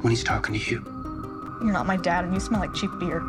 when he's talking to you. You're not my dad and you smell like cheap beer.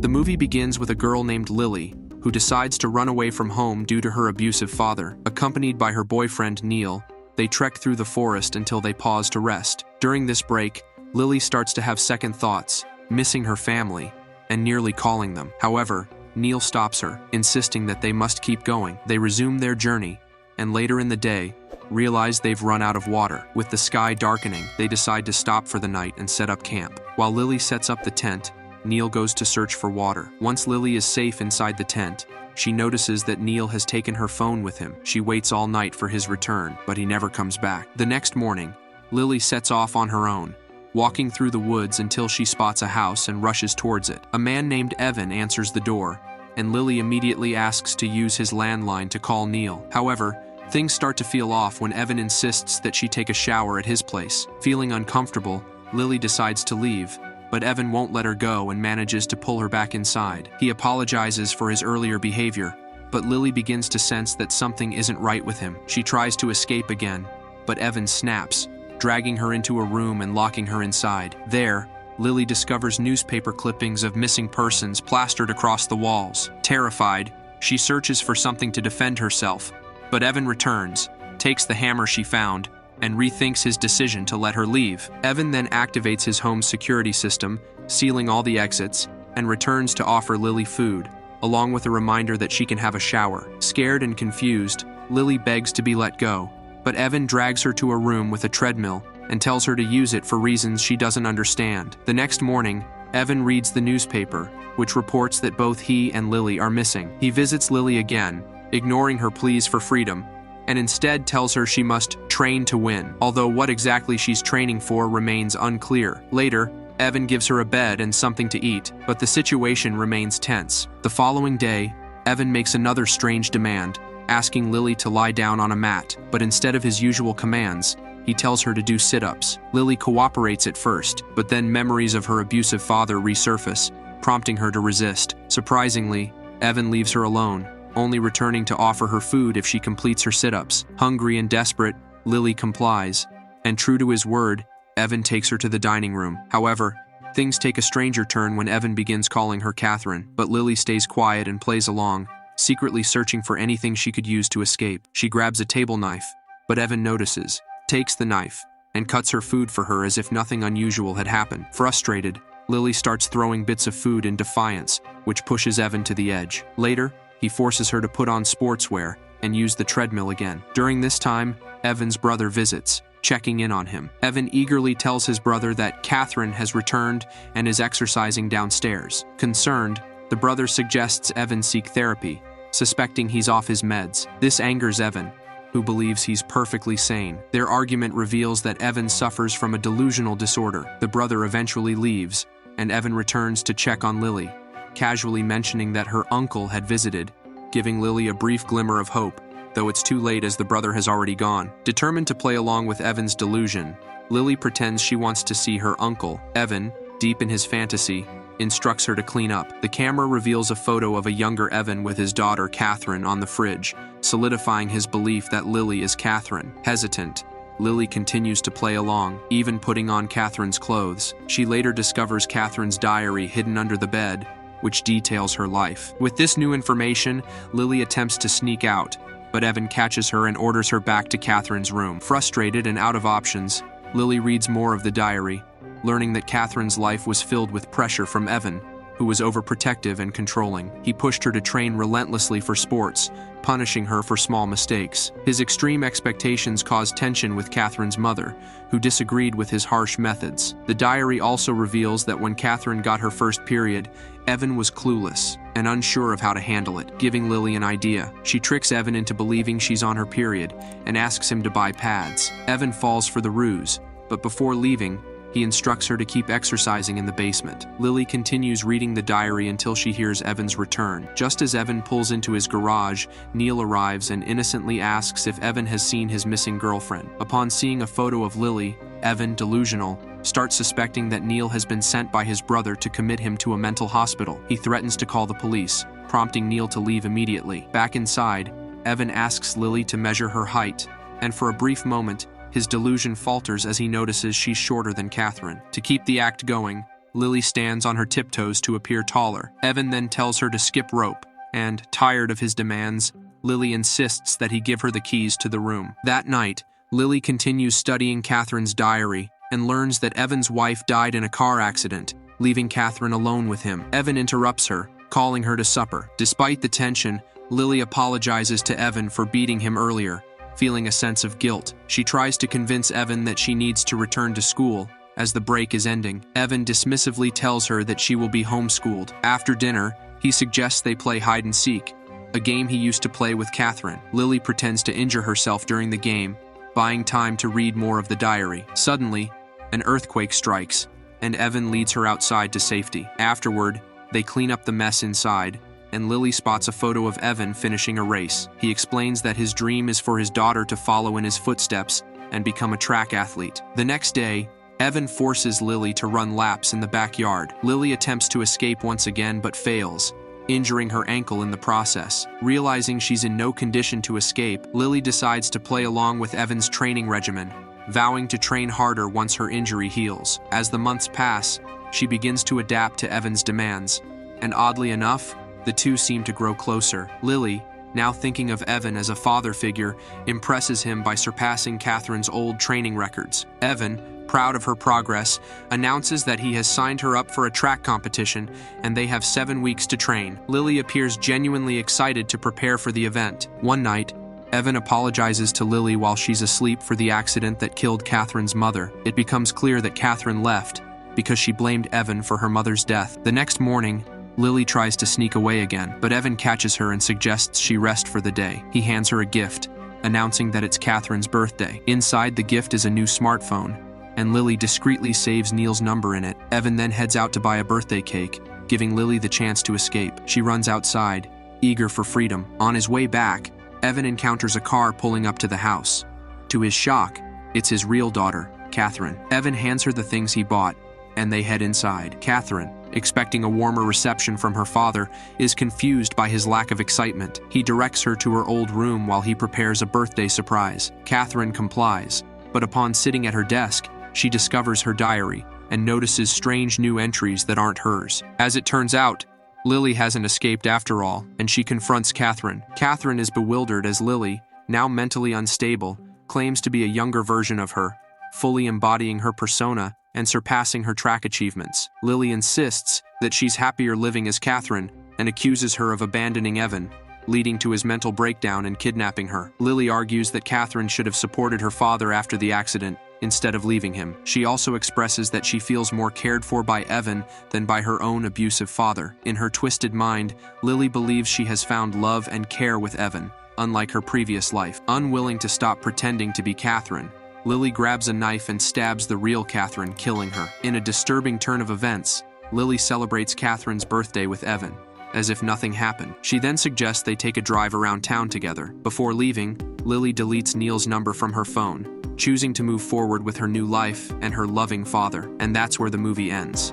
The movie begins with a girl named Lily, who decides to run away from home due to her abusive father. Accompanied by her boyfriend Neil, they trek through the forest until they pause to rest. During this break, Lily starts to have second thoughts, missing her family, and nearly calling them. However, Neil stops her, insisting that they must keep going. They resume their journey, and later in the day, realize they've run out of water. With the sky darkening, they decide to stop for the night and set up camp. While Lily sets up the tent, Neil goes to search for water. Once Lily is safe inside the tent, she notices that Neil has taken her phone with him. She waits all night for his return, but he never comes back. The next morning, Lily sets off on her own, walking through the woods until she spots a house and rushes towards it. A man named Evan answers the door, and Lily immediately asks to use his landline to call Neil. However, things start to feel off when Evan insists that she take a shower at his place. Feeling uncomfortable, Lily decides to leave, but Evan won't let her go and manages to pull her back inside. He apologizes for his earlier behavior, but Lily begins to sense that something isn't right with him. She tries to escape again, but Evan snaps, dragging her into a room and locking her inside. There, Lily discovers newspaper clippings of missing persons plastered across the walls. Terrified, she searches for something to defend herself, but Evan returns, takes the hammer she found, and rethinks his decision to let her leave. Evan then activates his home's security system, sealing all the exits, and returns to offer Lily food, along with a reminder that she can have a shower. Scared and confused, Lily begs to be let go, but Evan drags her to a room with a treadmill and tells her to use it for reasons she doesn't understand. The next morning, Evan reads the newspaper, which reports that both he and Lily are missing. He visits Lily again, ignoring her pleas for freedom, and instead tells her she must train to win, although what exactly she's training for remains unclear. Later, Evan gives her a bed and something to eat, but the situation remains tense. The following day, Evan makes another strange demand, asking Lily to lie down on a mat, but instead of his usual commands, he tells her to do sit-ups. Lily cooperates at first, but then memories of her abusive father resurface, prompting her to resist. Surprisingly, Evan leaves her alone, only returning to offer her food if she completes her sit-ups. Hungry and desperate, Lily complies, and true to his word, Evan takes her to the dining room. However, things take a stranger turn when Evan begins calling her Catherine, but Lily stays quiet and plays along, secretly searching for anything she could use to escape. She grabs a table knife, but Evan notices, takes the knife, and cuts her food for her as if nothing unusual had happened. Frustrated, Lily starts throwing bits of food in defiance, which pushes Evan to the edge. Later, he forces her to put on sportswear and use the treadmill again. During this time, Evan's brother visits, checking in on him. Evan eagerly tells his brother that Catherine has returned and is exercising downstairs. Concerned, the brother suggests Evan seek therapy, suspecting he's off his meds. This angers Evan, who believes he's perfectly sane. Their argument reveals that Evan suffers from a delusional disorder. The brother eventually leaves, and Evan returns to check on Lily, casually mentioning that her uncle had visited, giving Lily a brief glimmer of hope, though it's too late as the brother has already gone. Determined to play along with Evan's delusion, Lily pretends she wants to see her uncle. Evan, deep in his fantasy, instructs her to clean up. The camera reveals a photo of a younger Evan with his daughter Catherine on the fridge, solidifying his belief that Lily is Catherine. Hesitant, Lily continues to play along, even putting on Catherine's clothes. She later discovers Catherine's diary hidden under the bed, which details her life. With this new information, Lily attempts to sneak out, but Evan catches her and orders her back to Catherine's room. Frustrated and out of options, Lily reads more of the diary, learning that Catherine's life was filled with pressure from Evan, who was overprotective and controlling. He pushed her to train relentlessly for sports, punishing her for small mistakes. His extreme expectations caused tension with Catherine's mother, who disagreed with his harsh methods. The diary also reveals that when Catherine got her first period, Evan was clueless and unsure of how to handle it, giving Lily an idea. She tricks Evan into believing she's on her period and asks him to buy pads. Evan falls for the ruse, but before leaving, he instructs her to keep exercising in the basement. Lily continues reading the diary until she hears Evan's return. Just as Evan pulls into his garage, Neil arrives and innocently asks if Evan has seen his missing girlfriend. Upon seeing a photo of Lily, Evan, delusional, starts suspecting that Neil has been sent by his brother to commit him to a mental hospital. He threatens to call the police, prompting Neil to leave immediately. Back inside, Evan asks Lily to measure her height, and for a brief moment, his delusion falters as he notices she's shorter than Catherine. To keep the act going, Lily stands on her tiptoes to appear taller. Evan then tells her to skip rope, and, tired of his demands, Lily insists that he give her the keys to the room. That night, Lily continues studying Catherine's diary and learns that Evan's wife died in a car accident, leaving Catherine alone with him. Evan interrupts her, calling her to supper. Despite the tension, Lily apologizes to Evan for beating him earlier, feeling a sense of guilt. She tries to convince Evan that she needs to return to school, as the break is ending. Evan dismissively tells her that she will be homeschooled. After dinner, he suggests they play hide-and-seek, a game he used to play with Catherine. Lily pretends to injure herself during the game, buying time to read more of the diary. Suddenly, an earthquake strikes, and Evan leads her outside to safety. Afterward, they clean up the mess inside, and Lily spots a photo of Evan finishing a race. He explains that his dream is for his daughter to follow in his footsteps and become a track athlete. The next day, Evan forces Lily to run laps in the backyard. Lily attempts to escape once again but fails, injuring her ankle in the process. Realizing she's in no condition to escape, Lily decides to play along with Evan's training regimen, vowing to train harder once her injury heals. As the months pass, she begins to adapt to Evan's demands, and oddly enough, the two seem to grow closer. Lily, now thinking of Evan as a father figure, impresses him by surpassing Catherine's old training records. Evan, proud of her progress, announces that he has signed her up for a track competition and they have 7 weeks to train. Lily appears genuinely excited to prepare for the event. One night, Evan apologizes to Lily while she's asleep for the accident that killed Catherine's mother. It becomes clear that Catherine left because she blamed Evan for her mother's death. The next morning, Lily tries to sneak away again, but Evan catches her and suggests she rest for the day. He hands her a gift, announcing that it's Catherine's birthday. Inside the gift is a new smartphone, and Lily discreetly saves Neil's number in it. Evan then heads out to buy a birthday cake, giving Lily the chance to escape. She runs outside, eager for freedom. On his way back, Evan encounters a car pulling up to the house. To his shock, it's his real daughter, Catherine. Evan hands her the things he bought, and they head inside. Catherine, expecting a warmer reception from her father, is confused by his lack of excitement. He directs her to her old room while he prepares a birthday surprise. Catherine complies, but upon sitting at her desk, she discovers her diary and notices strange new entries that aren't hers. As it turns out, Lily hasn't escaped after all, and she confronts Catherine. Catherine is bewildered as Lily, now mentally unstable, claims to be a younger version of her, fully embodying her persona and surpassing her track achievements. Lily insists that she's happier living as Catherine and accuses her of abandoning Evan, leading to his mental breakdown and kidnapping her. Lily argues that Catherine should have supported her father after the accident instead of leaving him. She also expresses that she feels more cared for by Evan than by her own abusive father. In her twisted mind, Lily believes she has found love and care with Evan, unlike her previous life. Unwilling to stop pretending to be Catherine, Lily grabs a knife and stabs the real Catherine, killing her. In a disturbing turn of events, Lily celebrates Catherine's birthday with Evan, as if nothing happened. She then suggests they take a drive around town together. Before leaving, Lily deletes Neil's number from her phone, choosing to move forward with her new life and her loving father. And that's where the movie ends.